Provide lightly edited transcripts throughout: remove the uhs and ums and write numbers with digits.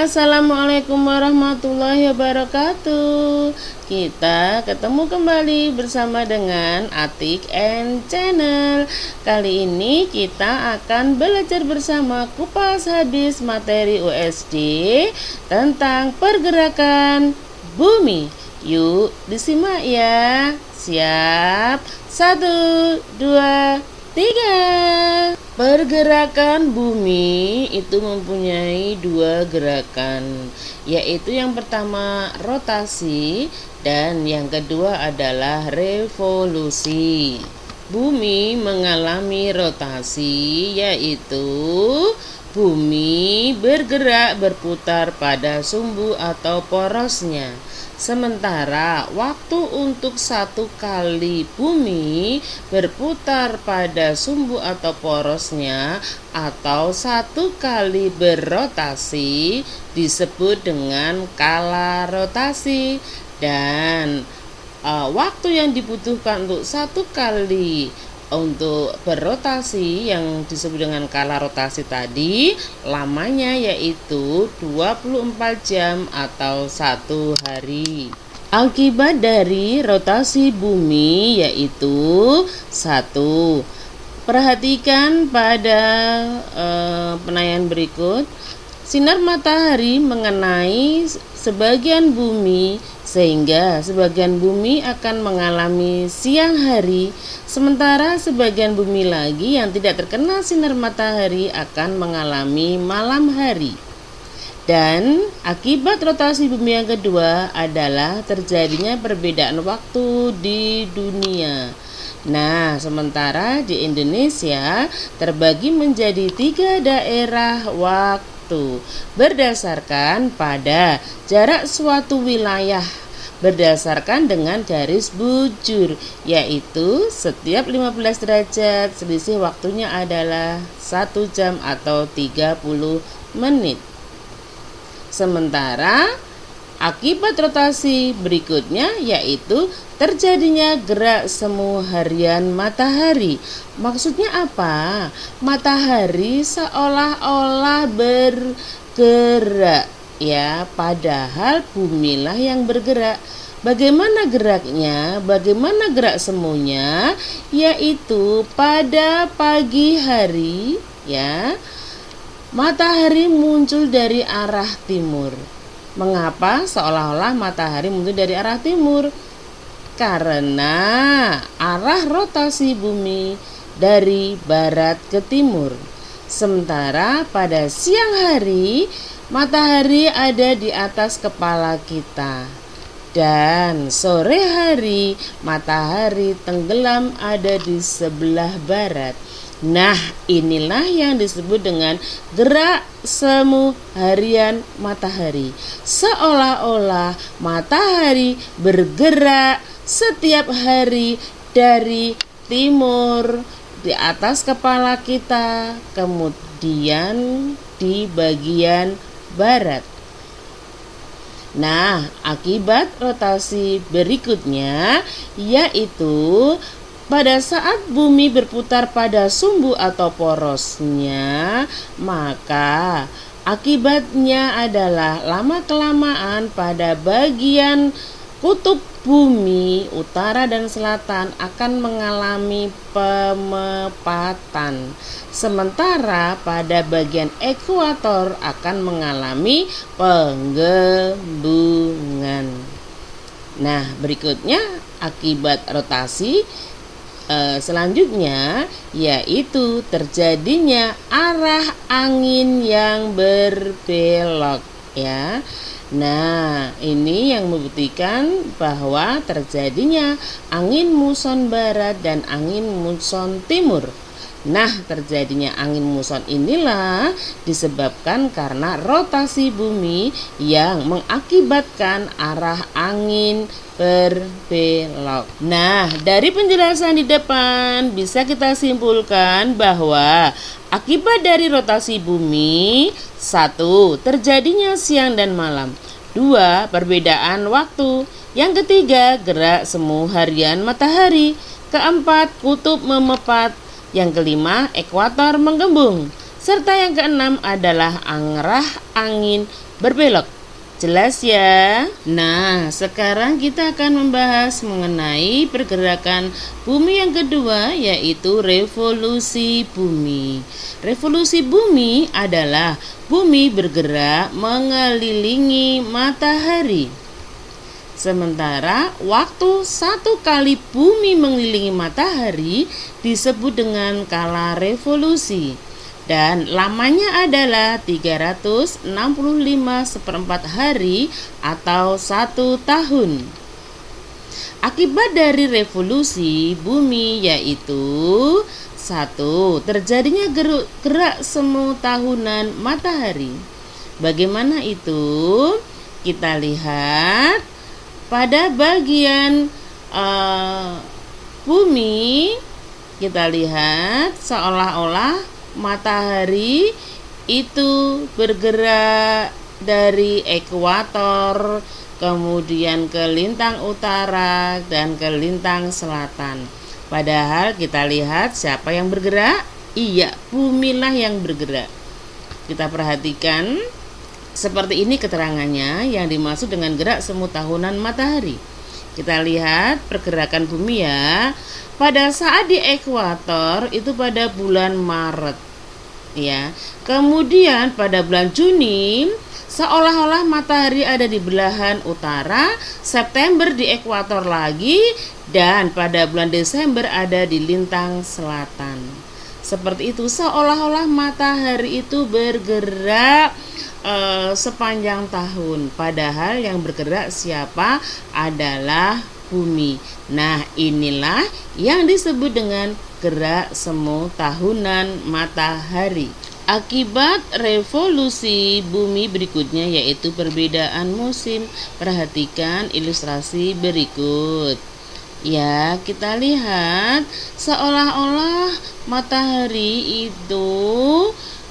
Assalamualaikum warahmatullahi wabarakatuh. Kita ketemu kembali bersama dengan Atik and Channel. Kali ini kita akan belajar bersama kupas habis materi USD tentang pergerakan bumi. Yuk disimak ya. Siap. 1, 2, 3. Pergerakan bumi itu mempunyai dua gerakan, yaitu yang pertama rotasi dan yang kedua adalah revolusi. Bumi mengalami rotasi, yaitu bumi bergerak berputar pada sumbu atau porosnya. Sementara waktu untuk satu kali bumi berputar pada sumbu atau porosnya atau satu kali berrotasi disebut dengan kala rotasi, dan waktu yang dibutuhkan untuk satu kali untuk berrotasi yang disebut dengan kala rotasi tadi lamanya yaitu 24 jam atau 1 hari. Akibat dari rotasi bumi yaitu 1. Perhatikan pada penayaan berikut. Sinar matahari mengenai sebagian bumi sehingga sebagian bumi akan mengalami siang hari, sementara sebagian bumi lagi yang tidak terkena sinar matahari akan mengalami malam hari. Dan akibat rotasi bumi yang kedua adalah terjadinya perbedaan waktu di dunia. Nah, sementara di Indonesia terbagi menjadi 3 daerah waktu berdasarkan pada jarak suatu wilayah berdasarkan dengan garis bujur, yaitu setiap 15 derajat selisih waktunya adalah 1 jam atau 30 menit. Sementara akibat rotasi berikutnya yaitu terjadinya gerak semu harian matahari. Maksudnya apa? Matahari seolah-olah bergerak ya, padahal bumilah yang bergerak. Bagaimana geraknya? Bagaimana gerak semuanya? Yaitu pada pagi hari ya, matahari muncul dari arah timur. Mengapa seolah-olah matahari muncul dari arah timur? Karena arah rotasi bumi dari barat ke timur. Sementara pada siang hari matahari ada di atas kepala kita, dan sore hari matahari tenggelam ada di sebelah barat. Nah, inilah yang disebut dengan gerak semu harian matahari. Seolah-olah matahari bergerak setiap hari dari timur di atas kepala kita, kemudian di bagian barat. Nah, akibat rotasi berikutnya yaitu pada saat bumi berputar pada sumbu atau porosnya, maka akibatnya adalah lama-kelamaan pada bagian kutub bumi utara dan selatan akan mengalami pemepatan, sementara pada bagian ekuator akan mengalami penggembungan. Nah, berikutnya akibat rotasi selanjutnya yaitu terjadinya arah angin yang berbelok ya. Nah, ini yang membuktikan bahwa terjadinya angin muson barat dan angin muson timur. Nah, terjadinya angin muson inilah disebabkan karena rotasi bumi yang mengakibatkan arah angin berbelok. Nah, dari penjelasan di depan bisa kita simpulkan bahwa akibat dari rotasi bumi 1. Terjadinya siang dan malam. 2. Perbedaan waktu. Yang ketiga, gerak semu harian matahari. Keempat, kutub memepat. Yang kelima, ekuator menggembung. Serta yang keenam adalah arah angin berbelok. Jelas ya? Nah, sekarang kita akan membahas mengenai pergerakan bumi yang kedua, yaitu revolusi bumi. Revolusi bumi adalah bumi bergerak mengelilingi matahari. Sementara waktu satu kali bumi mengelilingi matahari disebut dengan kala revolusi. Dan lamanya adalah 365 hari atau 1 tahun. Akibat dari revolusi bumi yaitu 1. Terjadinya gerak semu tahunan matahari. Bagaimana itu? Kita lihat pada bagian bumi, kita lihat seolah-olah matahari itu bergerak dari ekuator, kemudian ke lintang utara dan ke lintang selatan. Padahal kita lihat siapa yang bergerak? Iya, bumilah yang bergerak. Kita perhatikan seperti ini keterangannya yang dimaksud dengan gerak semu tahunan matahari. Kita lihat pergerakan bumi ya. Pada saat di ekuator itu pada bulan Maret ya. Kemudian pada bulan Juni seolah-olah matahari ada di belahan utara, September di ekuator lagi, dan pada bulan Desember ada di lintang selatan. Seperti itu, seolah-olah matahari itu bergerak sepanjang tahun. Padahal yang bergerak siapa? Adalah bumi. Nah, inilah yang disebut dengan gerak semu tahunan matahari. Akibat revolusi bumi berikutnya yaitu perbedaan musim. Perhatikan ilustrasi berikut. Ya, kita lihat seolah-olah matahari itu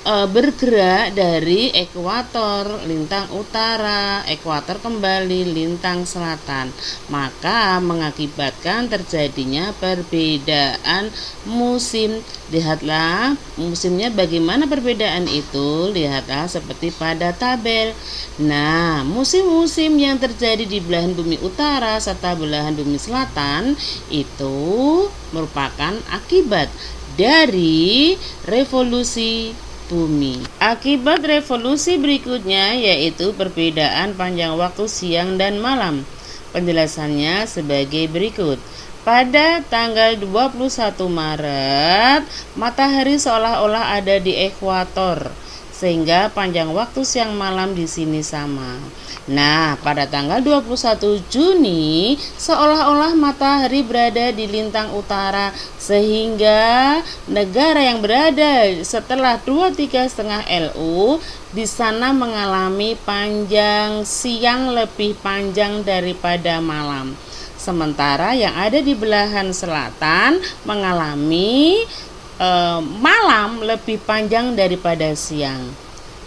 bergerak dari ekuator, lintang utara, ekuator kembali, lintang selatan. Maka mengakibatkan terjadinya perbedaan musim. Lihatlah musimnya bagaimana perbedaan itu. Lihatlah seperti pada tabel. Nah, musim-musim yang terjadi di belahan bumi utara serta belahan bumi selatan itu merupakan akibat dari revolusi bumi. Akibat revolusi berikutnya yaitu perbedaan panjang waktu siang dan malam. Penjelasannya sebagai berikut. Pada tanggal 21 Maret, matahari seolah-olah ada di ekuator, sehingga panjang waktu siang malam di sini sama. Nah, pada tanggal 21 Juni, seolah-olah matahari berada di lintang utara, sehingga negara yang berada setelah 23,5 LU di sana mengalami panjang siang lebih panjang daripada malam. Sementara yang ada di belahan selatan mengalami malam lebih panjang daripada siang.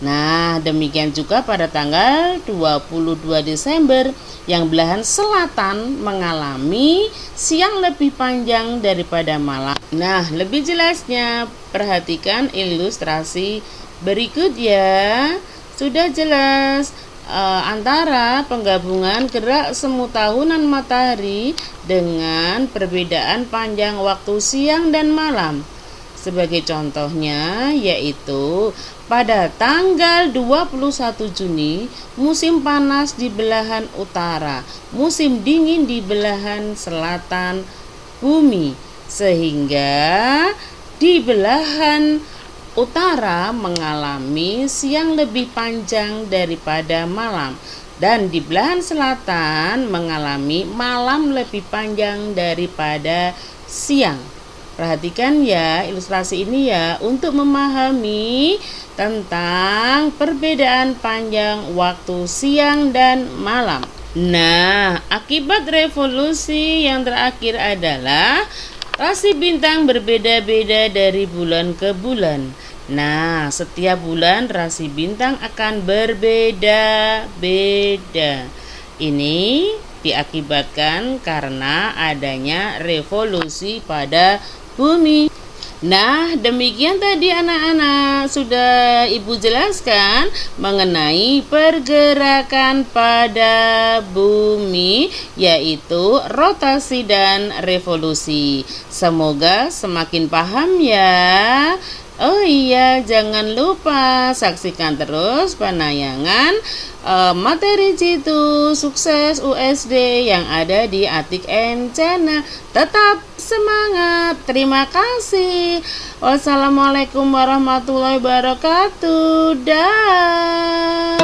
Nah, demikian juga pada tanggal 22 Desember yang belahan selatan mengalami siang lebih panjang daripada malam. Nah, lebih jelasnya perhatikan ilustrasi berikut ya. Sudah jelas antara penggabungan gerak semu tahunan matahari dengan perbedaan panjang waktu siang dan malam. Sebagai contohnya yaitu pada tanggal 21 Juni musim panas di belahan utara, musim dingin di belahan selatan bumi, sehingga di belahan utara mengalami siang lebih panjang daripada malam, dan di belahan selatan mengalami malam lebih panjang daripada siang. Perhatikan ya ilustrasi ini ya untuk memahami tentang perbedaan panjang waktu siang dan malam. Nah, akibat revolusi yang terakhir adalah rasi bintang berbeda-beda dari bulan ke bulan. Nah, setiap bulan rasi bintang akan berbeda-beda. Ini diakibatkan karena adanya revolusi pada bumi. Nah, demikian tadi anak-anak sudah Ibu jelaskan mengenai pergerakan pada bumi, yaitu rotasi dan revolusi. Semoga semakin paham ya. Oh iya, jangan lupa saksikan terus penayangan materi Jitu Sukses USD yang ada di Atik and Channel. Tetap semangat. Terima kasih. Wassalamualaikum warahmatullahi wabarakatuh. Dah.